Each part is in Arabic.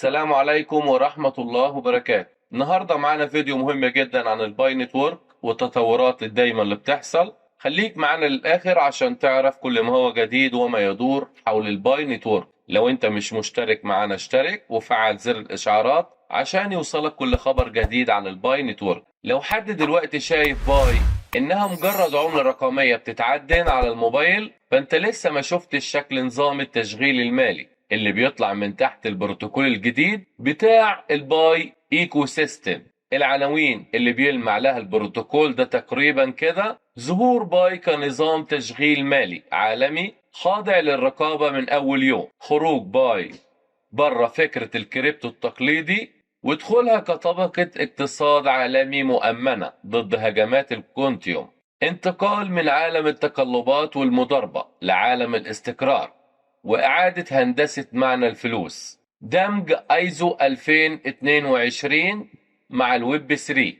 السلام عليكم ورحمة الله وبركاته. النهاردة معانا فيديو مهم جدا عن الباي نتورك والتطورات الدايمة اللي بتحصل. خليك معانا للآخر عشان تعرف كل ما هو جديد وما يدور حول الباي نتورك. لو انت مش مشترك معانا اشترك وفعل زر الإشعارات عشان يوصلك كل خبر جديد عن الباي نتورك. لو حد دلوقتي شايف باي إنها مجرد عملة رقمية بتتعدن على الموبايل، فأنت لسه ما شفتش شكل نظام التشغيل المالي اللي بيطلع من تحت البروتوكول الجديد بتاع الباي ايكو سيستم. العناوين اللي بيلمع لها البروتوكول ده تقريبا كده: ظهور باي كنظام تشغيل مالي عالمي خاضع للرقابة من أول يوم، خروج باي بره فكرة الكريبتو التقليدي ودخولها كطبقة اقتصاد عالمي مؤمنة ضد هجمات الكونتيوم، انتقال من عالم التقلبات والمضاربة لعالم الاستقرار وإعادة هندسة معنى الفلوس، دمج ايزو 2022 مع الويب 3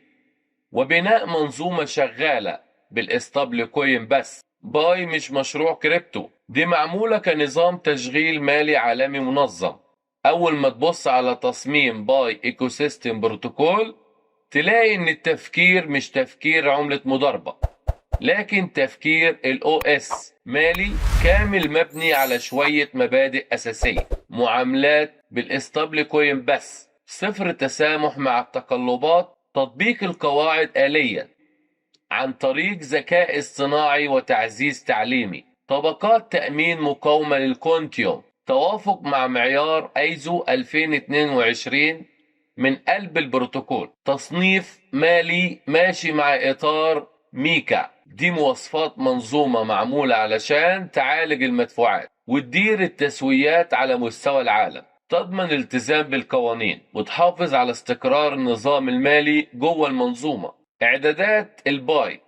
وبناء منظومة شغالة بالاستابل كوين. بس باي مش مشروع كريبتو، دي معمولة كنظام تشغيل مالي عالمي منظم. أول ما تبص على تصميم باي ايكو سيستم بروتوكول تلاقي إن التفكير مش تفكير عملة مضاربة، لكن تفكير الاو اس مالي كامل مبني على شوية مبادئ أساسية: معاملات بالاستابل كوين بس، صفر تسامح مع التقلبات، تطبيق القواعد آليا عن طريق ذكاء اصطناعي وتعزيز تعليمي، طبقات تأمين مقاومة للكونتيوم، توافق مع معيار ايزو 2022 من قلب البروتوكول، تصنيف مالي ماشي مع إطار ميكا. دي مواصفات منظومة معمولة علشان تعالج المدفوعات وتدير التسويات على مستوى العالم، تضمن الالتزام بالقوانين وتحافظ على استقرار النظام المالي جوه المنظومة. إعدادات الباي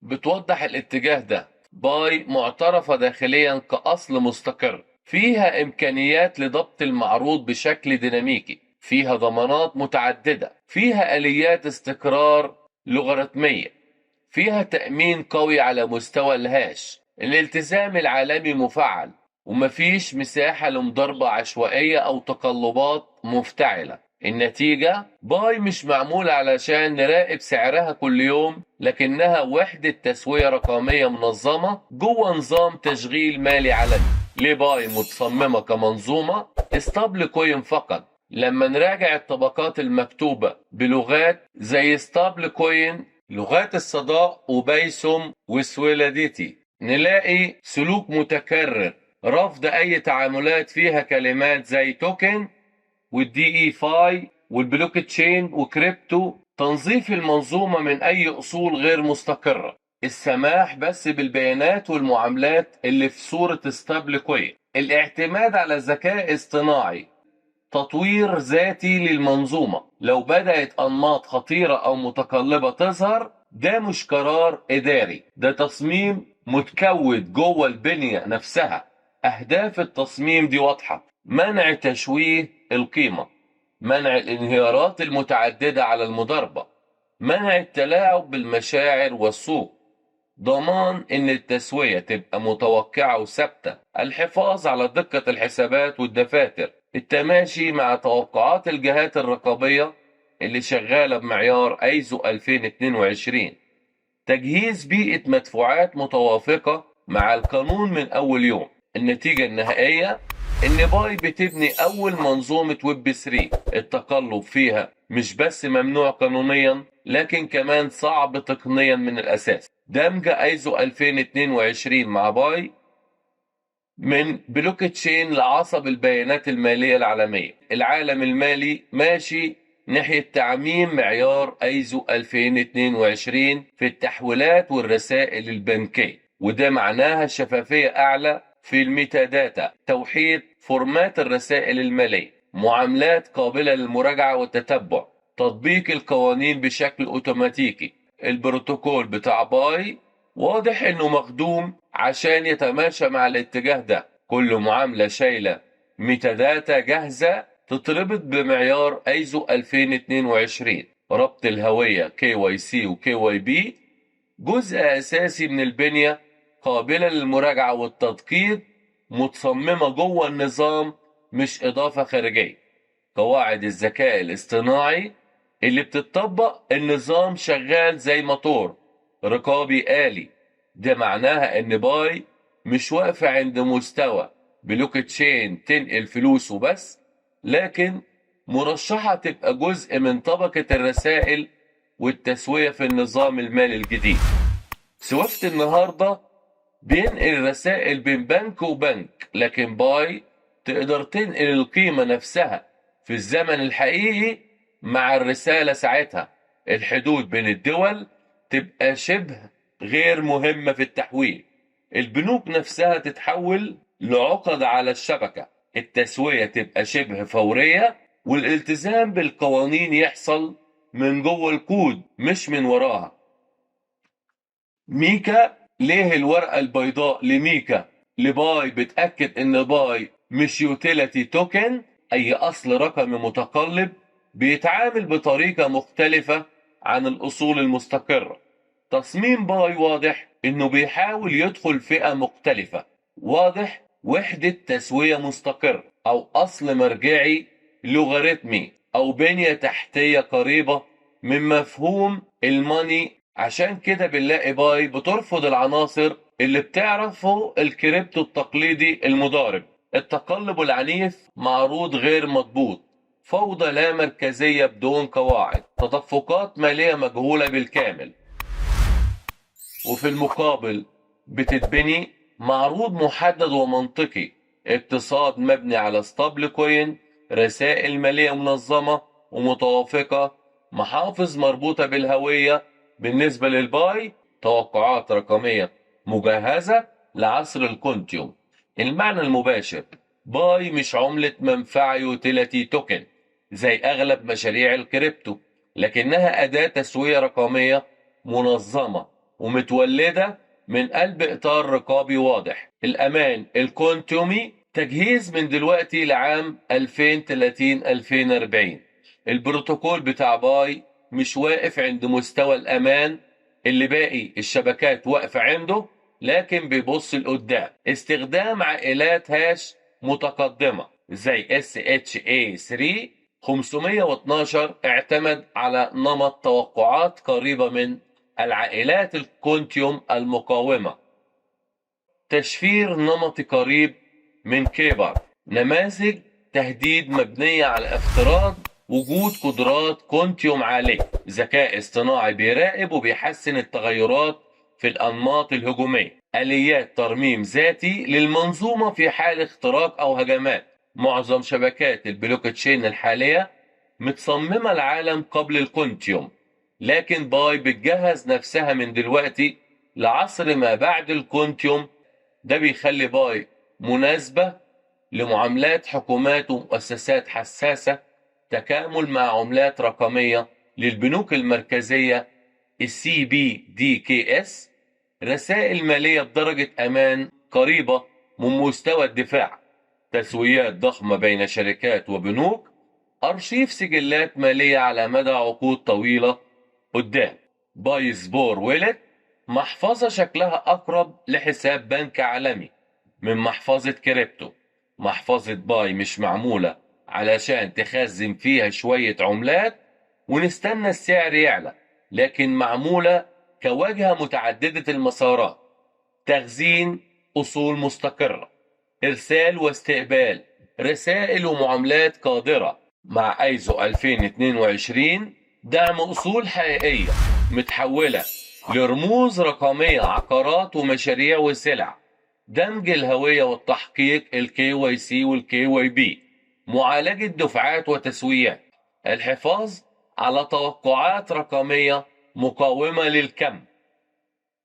بتوضح الاتجاه ده: باي معترفة داخليا كأصل مستقر، فيها إمكانيات لضبط المعروض بشكل ديناميكي، فيها ضمانات متعددة، فيها آليات استقرار لوغاريتمية، فيها تأمين قوي على مستوى الهاش، الالتزام العالمي مفعل، ومفيش مساحة لمضاربة عشوائية أو تقلبات مفتعلة. النتيجة: باي مش معمولة علشان نراقب سعرها كل يوم، لكنها وحدة تسوية رقمية منظمة جوه نظام تشغيل مالي عالمي. ليه باي متصممة كمنظومة استابل كوين فقط؟ لما نراجع الطبقات المكتوبة بلغات زي ستابل كوين، لغات الصداء وبايسوم وسويلاديتي، نلاقي سلوك متكرر: رفض أي تعاملات فيها كلمات زي توكن والدي اي فاي والبلوك تشين وكريبتو، تنظيف المنظومة من أي أصول غير مستقرة، السماح بس بالبيانات والمعاملات اللي في صورة ستابل كوين، الاعتماد على ذكاء اصطناعي، تطوير ذاتي للمنظومة. لو بدأت أنماط خطيرة أو متقلبة تظهر، ده مش قرار إداري، ده تصميم متكود جوه البنية نفسها. أهداف التصميم دي واضحة: منع تشويه القيمة، منع الانهيارات المتعددة على المضاربة، منع التلاعب بالمشاعر والسوق، ضمان إن التسوية تبقى متوقعة وثابتة، الحفاظ على دقة الحسابات والدفاتر، التماشي مع توقعات الجهات الرقابية اللي شغالة بمعيار ايزو 2022، تجهيز بيئة مدفوعات متوافقة مع القانون من أول يوم. النتيجة النهائية إن باي بتبني أول منظومة ويب 3 التقلب فيها مش بس ممنوع قانونيا، لكن كمان صعب تقنيا من الأساس. دمج ايزو 2022 مع باي من بلوك تشين لعصب البيانات المالية العالمية. العالم المالي ماشي ناحية تعميم معيار ايزو 2022 في التحويلات والرسائل البنكية، وده معناها شفافية أعلى في الميتا داتا، توحيد فورمات الرسائل المالية، معاملات قابلة للمراجعة والتتبع، تطبيق القوانين بشكل أوتوماتيكي. البروتوكول بتاع باي واضح انه مخدوم عشان يتماشى مع الاتجاه ده. كل معاملة شايلة ميتا داتا جاهزة تتربط بمعيار ايزو 2022. ربط الهوية KYC و KYB جزء اساسي من البنية، قابلة للمراجعة والتدقيق، متصممة جوه النظام مش إضافة خارجية. قواعد الذكاء الاصطناعي اللي بتطبق النظام شغال زي موتور رقابي آلي. ده معناها إن باي مش واقفة عند مستوى بلوك تشين تنقل فلوس وبس، لكن مرشحة تبقى جزء من طبقة الرسائل والتسوية في النظام المالي الجديد. سويفت النهاردة بينقل رسائل بين بنك وبنك، لكن باي تقدر تنقل القيمة نفسها في الزمن الحقيقي مع الرسالة. ساعتها الحدود بين الدول تبقى شبه غير مهمة في التحويل. البنوك نفسها تتحول لعقد على الشبكة. التسوية تبقى شبه فورية، والالتزام بالقوانين يحصل من جوه الكود مش من وراها. ميكا، ليه الورقة البيضاء لميكا لباي بتأكد ان باي مش يوتيليتي توكن، اي اصل رقمي متقلب بيتعامل بطريقة مختلفة عن الاصول المستقرة. تصميم باي واضح انه بيحاول يدخل فئة مختلفة. واضح وحدة تسوية مستقر او اصل مرجعي لوغاريتمي او بنية تحتية قريبة من مفهوم الماني. عشان كده بنلاقي باي بترفض العناصر اللي بتعرفه الكريبتو التقليدي المضارب. التقلب العنيف، معروض غير مضبوط، فوضى لا مركزية بدون قواعد، تدفقات مالية مجهولة بالكامل. وفي المقابل بتتبني معروض محدد ومنطقي، اقتصاد مبني على ستابل كوين، رسائل مالية منظمة ومتوافقة، محافظ مربوطة بالهوية. بالنسبة للباي توقعات رقمية مجهزة لعصر الكونتيوم. المعنى المباشر، باي مش عملة منفعة يوتيليتي توكن زي أغلب مشاريع الكريبتو، لكنها أداة تسوية رقمية منظمة ومتولدة من قلب إطار رقابي واضح. الأمان الكونتيومي، تجهيز من دلوقتي لعام 2030-2040. البروتوكول بتاع باي مش واقف عند مستوى الأمان اللي باقي الشبكات واقفة عنده، لكن بيبص لقدام. استخدام عائلات هاش متقدمة زي SHA-3 512 اعتمد على نمط توقعات قريبة من العائلات الكونتيوم المقاومة. تشفير نمطي قريب من كيبر، نماذج تهديد مبنية على افتراض وجود قدرات كونتيوم عالية. ذكاء اصطناعي بيراقب وبيحسن التغيرات في الأنماط الهجومية. آليات ترميم ذاتي للمنظومة في حال اختراق أو هجمات. معظم شبكات البلوك تشين الحالية متصممة العالم قبل الكونتيوم، لكن باي بتجهز نفسها من دلوقتي لعصر ما بعد الكونتيوم. ده بيخلي باي مناسبة لمعاملات حكومات ومؤسسات حساسة، تكامل مع عملات رقمية للبنوك المركزية CBDKS، رسائل مالية بدرجة أمان قريبة من مستوى الدفاع، تسويات ضخمة بين شركات وبنوك، أرشيف سجلات مالية على مدى عقود طويلة قدام. باي سبور ويلت، محفظة شكلها أقرب لحساب بنك عالمي من محفظة كريبتو. محفظة باي مش معمولة علشان تخزن فيها شوية عملات ونستنى السعر يعلى، لكن معمولة كواجهة متعددة المسارات، تخزين أصول مستقرة، إرسال واستقبال رسائل ومعاملات قادرة مع ايزو 2022، دعم أصول حقيقية متحولة لرموز رقمية، عقارات ومشاريع وسلع، دمج الهوية والتحقيق KYC والKYB، معالجة دفعات وتسويات، الحفاظ على توقعات رقمية مقاومة للكم.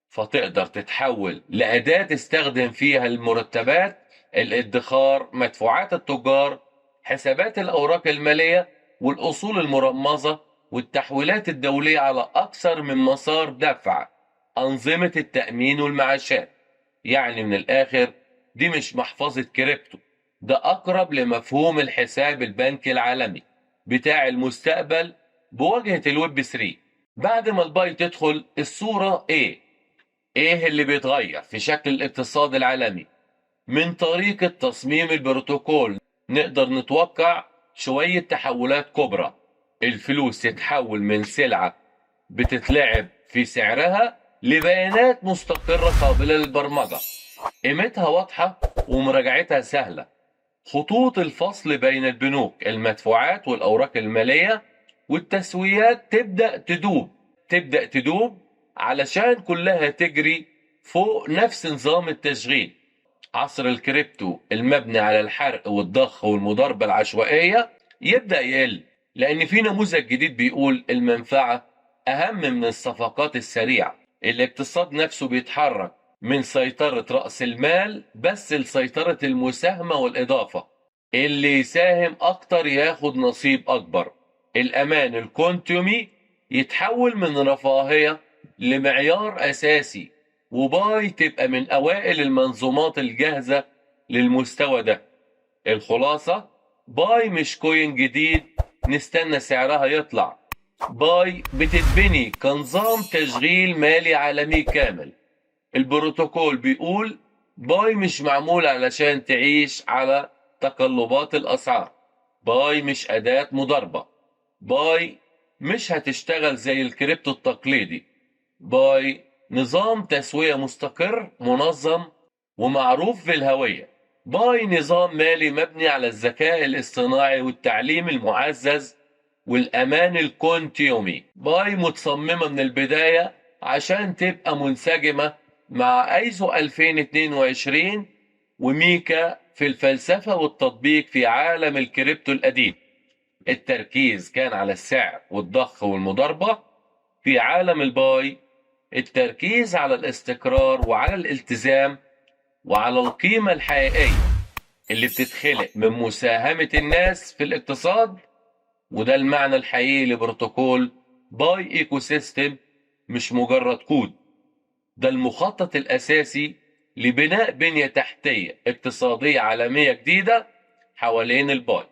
فتقدر تتحول لأداة تستخدم فيها المرتبات، الادخار، مدفوعات التجار، حسابات الأوراق المالية والأصول المرمزة والتحويلات الدولية على أكثر من مسار دفع، أنظمة التأمين والمعاشات. يعني من الآخر دي مش محفظة كريبتو، ده أقرب لمفهوم الحساب البنكي العالمي بتاع المستقبل بواجهة الويب 3. بعد ما الباي تدخل الصورة ايه اللي بيتغير في شكل الاقتصاد العالمي؟ من طريقة تصميم البروتوكول نقدر نتوقع شوية تحولات كبرى. الفلوس تتحول من سلعة بتتلعب في سعرها لبيانات مستقرة قابلة للبرمجة، قيمتها واضحة ومراجعتها سهلة. خطوط الفصل بين البنوك، المدفوعات والأوراق المالية والتسويات تبدأ تدوب علشان كلها تجري فوق نفس نظام التشغيل. عصر الكريبتو المبني على الحرق والضخ والمضاربة العشوائية يبدأ يقل، لأن في نموذج جديد بيقول المنفعة أهم من الصفقات السريعة. الاقتصاد نفسه بيتحرك من سيطرة رأس المال بس لسيطرة المساهمة والإضافة. اللي يساهم أكتر ياخد نصيب أكبر. الأمان الكونتيومي يتحول من رفاهية لمعيار أساسي، وباي تبقى من أوائل المنظومات الجاهزة للمستوى ده. الخلاصة، باي مش كوين جديد نستنى سعرها يطلع. باي بتتبني كنظام تشغيل مالي عالمي كامل. البروتوكول بيقول باي مش معمول علشان تعيش على تقلبات الأسعار. باي مش أداة مضاربة. باي مش هتشتغل زي الكريبتو التقليدي. باي نظام تسوية مستقر منظم ومعروف بالهوية. باي نظام مالي مبني على الذكاء الاصطناعي والتعليم المعزز والأمان الكونتيومي. باي متصممة من البداية عشان تبقى منسجمة مع ايزو 2022 وميكا في الفلسفة والتطبيق في عالم الكريبتو القديم. التركيز كان على السعر والضخ والمضاربة. في عالم الباي التركيز على الاستقرار وعلى الالتزام وعلى القيمة الحقيقية اللي بتتخلق من مساهمة الناس في الاقتصاد. وده المعنى الحقيقي لبروتوكول باي ايكو سيستم، مش مجرد كود. ده المخطط الأساسي لبناء بنية تحتية اقتصادية عالمية جديدة حوالين الباي.